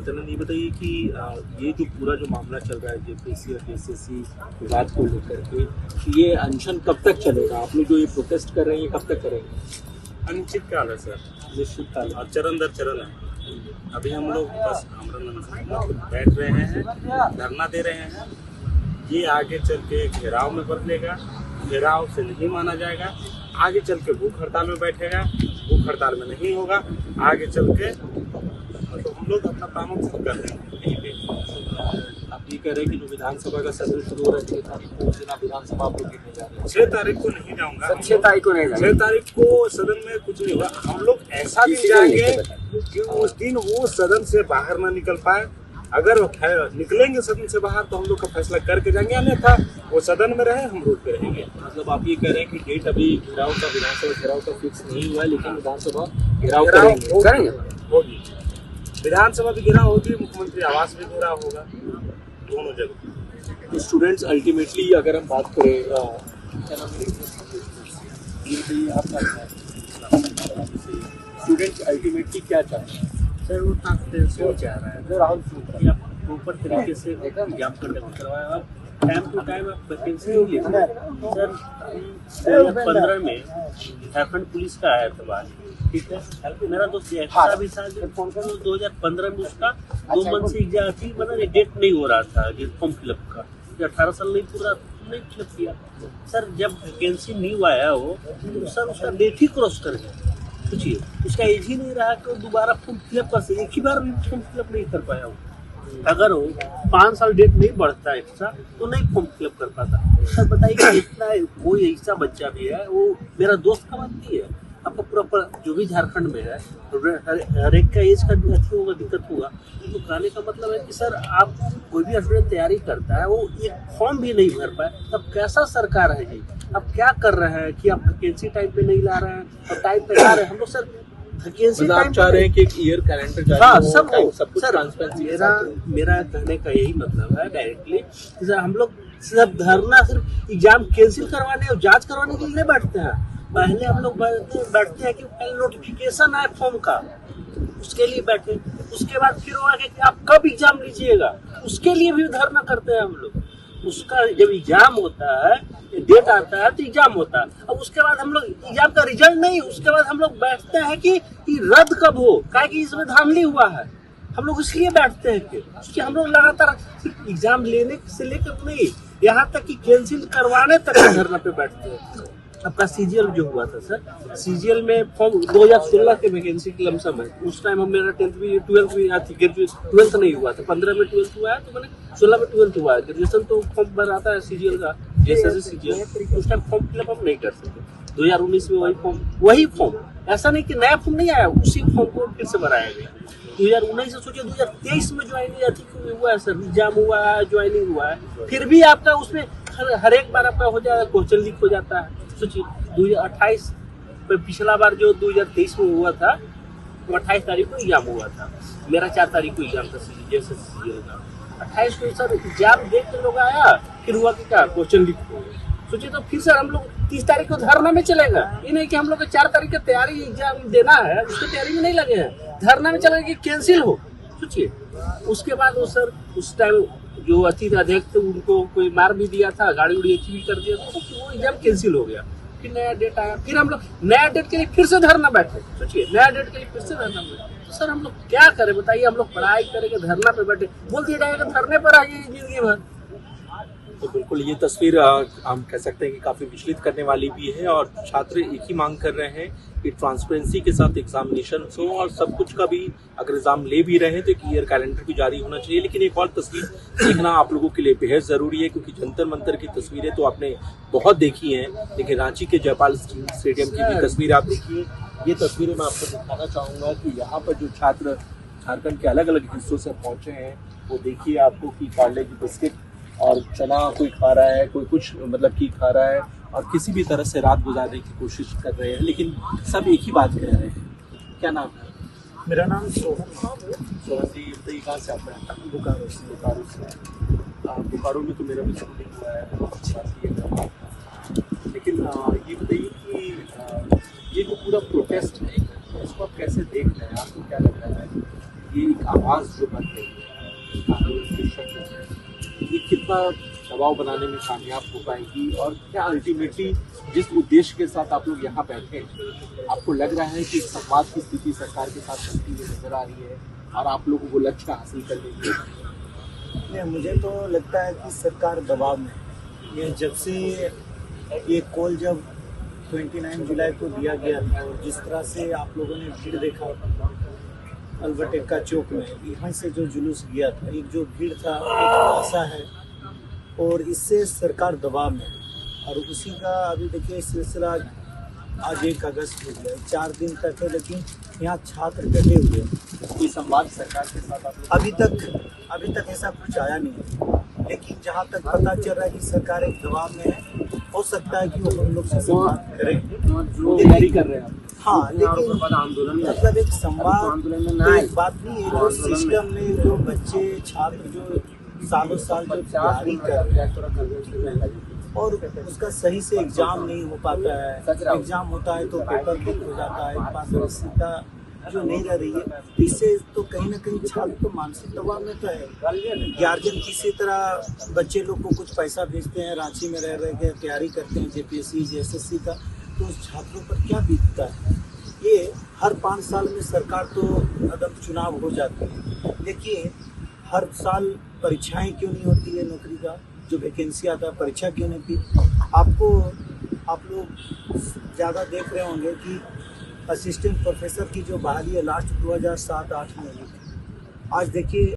चंदन, ये बताइए कि ये जो पूरा जो मामला चल रहा है जेपीएससी और जेएसएससी विवाद को लेकर के, ये अनशन कब तक चलेगा? आप लोग जो ये प्रोटेस्ट कर रहे हैं ये कब तक करेंगे? अनिश्चित काल है सर, निश्चित काल और चरण दर चरण है। अभी हम लोग बस बैठ रहे हैं, धरना दे रहे हैं। ये आगे चल के घेराव में बदलेगा, घेराव से नहीं माना जाएगा, आगे चल के भूख हड़ताल में बैठेगा, भूख हड़ताल में नहीं होगा, आगे चल के तो हम लोग अपना कामों को कर रहे हैं यहीं पे। आप ये कह रहे हैं कि जो विधानसभा का सत्र शुरू हो रहा है 6 तारीख को, उस दिन आप विधानसभा आप लोग गिरने जा रहे हैं? 6 तारीख को नहीं जाऊंगा। 6 तारीख को नहीं जाएंगे। 6 तारीख को सदन में कुछ नहीं होगा। हम लोग ऐसा भी जाएंगे कि उस दिन वो सदन से बाहर ना निकल पाए। अगर वो निकलेंगे सदन से बाहर तो हम लोग का फैसला करके जाएंगे, अन्यथा वो सदन में रहे, हम रोड पे रहेंगे। मतलब आप ये कह रहे हैं कि डेट अभी घेराव का, विधानसभा घेराव का फिक्स नहीं हुआ है, लेकिन विधानसभा घेराव करेंगे, होगी। विधानसभा भी घेराव होगी, मुख्यमंत्री आवास भी घेराव होगा, दोनों जगह। तो स्टूडेंट्स अल्टीमेटली अगर हम बात करें, क्या नाम है, स्टूडेंट्स अल्टीमेटली क्या चाहते हैं? सर वो ट्रांसपेरेंसी चाह रहा है राहुल कि आप प्रॉपर तरीके से एग्जाम करवाएं और टाइम टू टाइम आप वैकेंसी नहीं लेते। सर 2015 में झारखंड पुलिस का आया था बात, ठीक है, मेरा दोस्त एक्स्ट्रा भी था, फोन कर 2015 में उसका 2 मंथ से एग्जाम थी, मतलब डेट नहीं हो रहा था फॉर्म फिलअप का, 18 साल नहीं पूरा नहीं फिलअप किया। सर जब वैकेंसी न्यू आया हो तो सर उसका डेट ही क्रॉस कर गया। सोचिए उसका एज ही नहीं रहा कि वो दोबारा फॉर्म फिलअप कर सके, एक ही बार भी फॉर्म फिलअप नहीं कर पाया वो। अगर वो 5 साल डेट नहीं बढ़ता एक्स्ट्रा तो नहीं फॉर्म फिलअप कर पाता। सर बताइए इतना कोई ऐसा बच्चा भी है, वो मेरा दोस्त का बात नहीं है, आपका पूरा जो भी झारखंड में है हर एक का एज का अथी होगा, दिक्कत होगा। तो कहने का मतलब है कि सर आप कोई भी स्टूडेंट तैयारी करता है, वो एक फॉर्म भी नहीं भर पाए, तब कैसा सरकार है जी? आप क्या कर रहे हैं कि आप वैकेंसी टाइम पे नहीं ला रहे हैं और टाइम पे ला रहे हैं? हम लोग सर वैकेंसी आप चाह रहे हैं कि एक ईयर कैलेंडर जारी हाँ हो, सब हो सब कुछ सर। ट्रांसपेरेंसी। मेरा कहने का यही मतलब है डायरेक्टली कि सर हम लोग सिर्फ धरना, सिर्फ एग्जाम कैंसिल करवाने और जांच करवाने के लिए नहीं बैठते हैं। पहले हम लोग बैठते हैं कि पहले नोटिफिकेशन आए फॉर्म का, उसके लिए बैठे, उसके बाद फिर वो आगे कि आप कब एग्जाम लीजिएगा, उसके लिए भी धरना करते हैं हम लोग। उसका जब एग्जाम होता है, डेट आता है तो एग्जाम होता है, अब उसके बाद हम लोग एग्जाम का रिजल्ट नहीं, उसके बाद हम लोग बैठते हैं कि रद्द कब हो, क्या कि इसमें धांधली हुआ है, हम लोग इसलिए बैठते हैं कि हम लोग लगातार एग्जाम लेने से लेकर नहीं, यहाँ तक कि कैंसिल करवाने तक धरना पे बैठते हैं। आपका सीजीएल जो हुआ था सर, सीजीएल में फॉर्म 2016 के वैकेंसी की लमसम है, उस टाइम हम मेरा 10th भी 12th भी थी, 12th नहीं हुआ था, 15 में 12th हुआ है तो मैंने 16 में 12th हुआ है, ग्रेजुएशन तो फॉर्म भर आता है सीजीएल का, जैसे सीजीएल, उस टाइम फॉर्म फिलअप हम नहीं कर सके। 2019 में वही फॉर्म, ऐसा नहीं कि नया फॉर्म नहीं आया, उसी फॉर्म को फिर से भराया गया। 2019 से सोचिए 2023 में ज्वाइनिंग हुआ है सर, एग्जाम हुआ है, ज्वाइनिंग हुआ है, फिर भी आपका उसमें हर एक बार आपका हो जाएगा, क्वेश्चन लीक हो जाता है। सोचिए 2028 में पिछला बार जो 2023 में हुआ था, 28 तारीख को एग्जाम हुआ था, मेरा 4 तारीख को एग्जाम था जैसे सीजीएल का। 28 को सर एग्जाम देख के लोग आया, फिर हुआ कि क्या क्वेश्चन लीक हो गया। सोचिए तो फिर सर हम लोग 30 तारीख को धरना में चलेगा, ये नहीं कि हम लोग को 4 तारीख की तैयारी एग्जाम देना है, उसकी तैयारी में नहीं लगे हैं, धरना में चलेगा कि कैंसिल हो। सोचिए उसके बाद वो सर उस टाइम जो अतिथि अध्यक्ष थे उनको कोई मार भी दिया था, गाड़ी उड़ी भी कर दिया था, तो वो एग्जाम कैंसिल हो गया। फिर नया डेट आया, फिर हम लोग नया डेट के लिए फिर से धरना बैठे। सोचिए नया डेट के लिए फिर से धरना बैठे, तो सर हम लोग क्या करें बताइए? हम लोग पढ़ाई करेंगे, धरना पे बैठे, बोल दिया जाएगा धरने पर आइए जिंदगी भर। तो बिल्कुल ये तस्वीर हम कह सकते हैं कि काफ़ी विचलित करने वाली भी है, और छात्र एक ही मांग कर रहे हैं कि ट्रांसपेरेंसी के साथ एग्जामिनेशन हो, और सब कुछ का भी अगर एग्जाम ले भी रहे हैं तो एक ईयर कैलेंडर भी जारी होना चाहिए। लेकिन एक और तस्वीर देखना आप लोगों के लिए बेहद ज़रूरी है, क्योंकि जंतर मंतर की तस्वीरें तो आपने बहुत देखी हैं, लेकिन रांची के जयपाल स्टेडियम की भी तस्वीर आप देखिए। ये तस्वीरें मैं आपको दिखाना चाहूँगा कि यहाँ पर जो छात्र झारखंड के अलग अलग हिस्सों से पहुँचे हैं, वो देखिए आपको कि कॉलेज बिस्किट और चना कोई खा रहा है, कोई कुछ मतलब कि खा रहा है, और किसी भी तरह से रात गुजारने की कोशिश कर रहे हैं, लेकिन सब एक ही बात कह रहे हैं। क्या नाम है? मेरा नाम सोहन। सोहन जी बताइए कहाँ से आप हैं? बोकारो से। बोकारो में तो मेरा भी शूटिंग हुआ है, लेकिन ये बताइए कि ये जो पूरा प्रोटेस्ट है इसको आप कैसे देख रहे हैं? आपको क्या लग रहा है ये एक आवाज़ जो बन रही है आंदोलन के शब्द में, ये कितना दबाव बनाने में कामयाब हो पाएगी और क्या अल्टीमेटली जिस उद्देश्य के साथ आप लोग यहाँ बैठे हैं, आपको लग रहा है कि संवाद की स्थिति सरकार के साथ बनती हुई नजर आ रही है और आप लोगों को लक्ष्य हासिल करने के नहीं, मुझे तो लगता है कि सरकार दबाव में है। ये जब से ये कॉल जब 29 जुलाई को दिया गया था और जिस तरह से आप लोगों ने भीड़ देखा अल्बर्ट एक्का चौक में, यहाँ से जो जुलूस गया था, एक जो भीड़ था एक आशा है और इससे सरकार दबाव में है। और उसी का अभी देखिए सिलसिला आज 1 अगस्त हो गया, 4 दिन तक है, लेकिन यहाँ छात्र डटे हुए हैं। कोई संवाद सरकार के साथ आप लोग अभी तक ऐसा कुछ आया नहीं है, लेकिन जहाँ तक पता चल रहा है कि सरकार एक दबाव में है, हो सकता है कि वो हम लोग से संवाद करें, तैयारी कर रहे हैं आप? हाँ, लेकिन मतलब एक संवाद तो एक बात नहीं है। जो सिस्टम में जो बच्चे छात्र जो सालों साल जो तैयारी कर रहे हैं और उसका सही से एग्जाम नहीं हो पाता है, एग्जाम होता है तो पेपर लीक हो जाता है, पारदर्शिता जो नहीं रह रही है, इससे तो कहीं ना कहीं छात्र तो मानसिक दबाव में तो है। गार्जियन किसी तरह बच्चे लोग को कुछ पैसा भेजते हैं, रांची में रह के तैयारी करते हैं जेपीएससी जेएसएससी का, तो उस छात्रों पर क्या बीतता है। ये हर 5 साल में सरकार तो अदम चुनाव हो जाती है, लेकिन हर साल परीक्षाएं क्यों नहीं होती है, नौकरी का जो वैकेंसी आता है परीक्षा क्यों नहीं थी। आप लोग ज़्यादा देख रहे होंगे कि असिस्टेंट प्रोफेसर की जो बहाली है लास्ट 2007-8 में हुई थी। आज देखिए